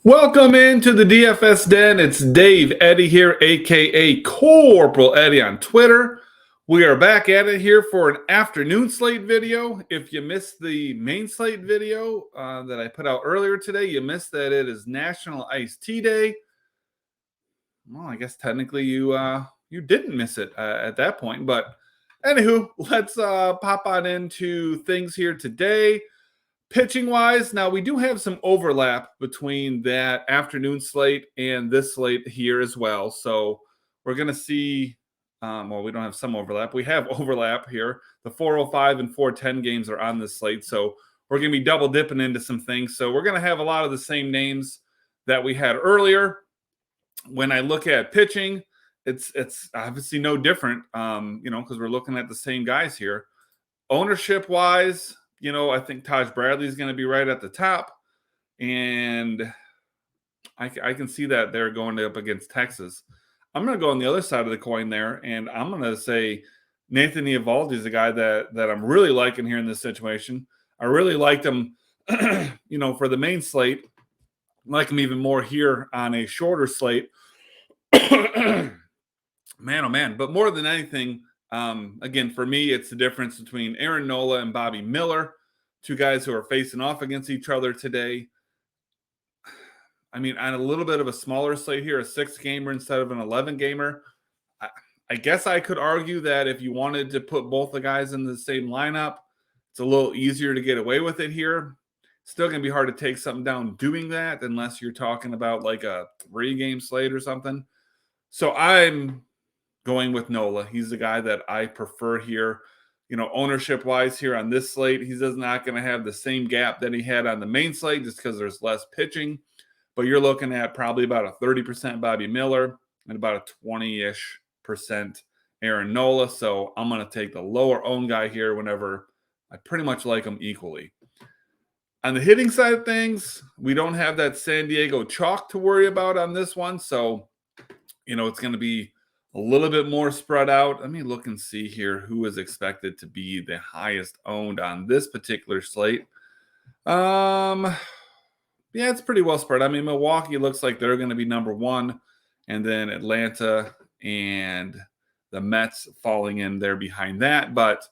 Welcome into the DFS Den. It's Dave Eddy here, aka Corporal Eddie on Twitter. We are back at it here for an afternoon slate video. If you missed the main slate video that I put out earlier today, you missed that it is National Iced Tea Day. Well, I guess technically you didn't miss it at that point. But anywho, let's pop on into things here today. Pitching wise, now we do have some overlap between that afternoon slate and this slate here as well. So we're going to see, well, we don't have some overlap. We have overlap here. The 405 and 410 games are on this slate. So we're going to be double dipping into some things. So we're going to have a lot of the same names that we had earlier. When I look at pitching, it's obviously no different, because we're looking at the same guys here. Ownership wise, I think Taj Bradley is going to be right at the top. And I can see that they're going up against Texas. I'm going to go on the other side of the coin there, and I'm going to say Nathan Eovaldi is a guy that I'm really liking here in this situation. I really liked him, for the main slate. I like him even more here on a shorter slate. Man, oh man. But more than anything, again, for me, it's the difference between Aaron Nola and Bobby Miller, two guys who are facing off against each other today. I mean, on a little bit of a smaller slate here, a 6-gamer instead of an 11-gamer, I guess I could argue that if you wanted to put both the guys in the same lineup, it's a little easier to get away with it here. Still going to be hard to take something down doing that unless you're talking about like a 3-game slate or something. So I'm going with Nola. He's the guy that I prefer here. Ownership-wise here on this slate, he's not going to have the same gap that he had on the main slate just because there's less pitching. But you're looking at probably about a 30% Bobby Miller and about a 20-ish% Aaron Nola. So I'm going to take the lower owned guy here whenever I pretty much like them equally. On the hitting side of things, we don't have that San Diego chalk to worry about on this one. So, it's going to be a little bit more spread out. Let me look and see here who is expected to be the highest owned on this particular slate. Yeah, it's pretty well spread. I mean, Milwaukee looks like they're going to be number one, and then Atlanta and the Mets falling in there behind that. But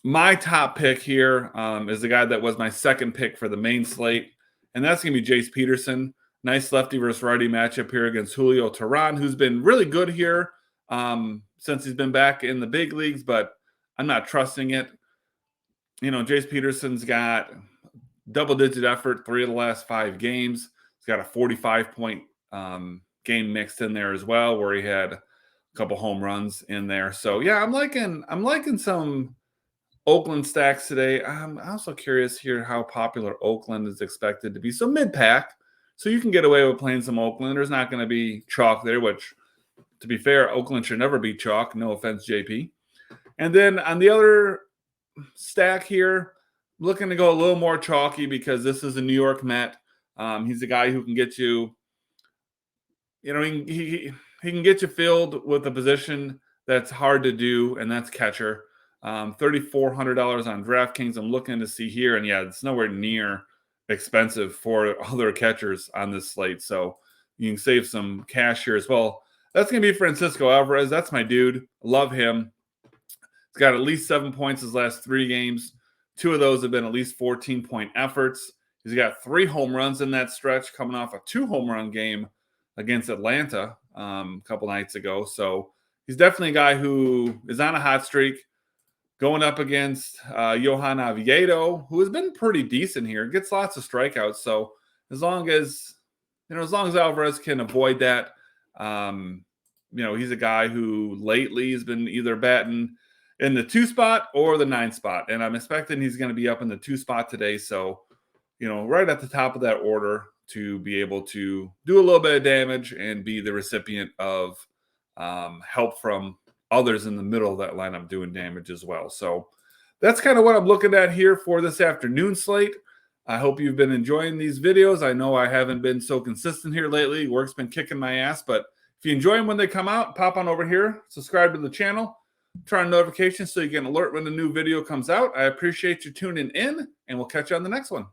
my top pick here is the guy that was my second pick for the main slate, and that's going to be Jace Peterson. Nice lefty versus righty matchup here against Julio Teheran, who's been really good here since he's been back in the big leagues, but I'm not trusting it. Jace Peterson's got double-digit effort 3 of the last 5 games. He's got a 45-point game mixed in there as well, where he had a couple home runs in there. So yeah, I'm liking some Oakland stacks today. I'm also curious here how popular Oakland is expected to be. So mid-pack. So you can get away with playing some Oakland. There's not going to be chalk there, which, to be fair, Oakland should never be chalk. No offense, JP. And then on the other stack here, looking to go a little more chalky because this is a New York Met. He's a guy who can get you, he can get you filled with a position that's hard to do, and that's catcher. $3,400 on DraftKings. I'm looking to see here, and yeah, it's nowhere near expensive for other catchers on this slate, so you can save some cash here as well. That's going to be Francisco Alvarez. That's my dude. Love him. He's got at least 7 points his last 3 games. 2 of those have been at least 14-point efforts. He's got 3 home runs in that stretch, coming off a 2-home-run game against Atlanta a couple nights ago. So he's definitely a guy who is on a hot streak, going up against Johan Oviedo, who has been pretty decent here, gets lots of strikeouts. So as long as Alvarez can avoid that, he's a guy who lately has been either batting in the 2 spot or the 9 spot. And I'm expecting he's going to be up in the 2 spot today. So, right at the top of that order to be able to do a little bit of damage and be the recipient of help from others in the middle of that lineup doing damage as well. So that's kind of what I'm looking at here for this afternoon slate. I hope you've been enjoying these videos. I know I haven't been so consistent here lately. Work's been kicking my ass, but if you enjoy them when they come out, pop on over here, subscribe to the channel, turn on notifications so you get an alert when the new video comes out. I appreciate you tuning in, and we'll catch you on the next one.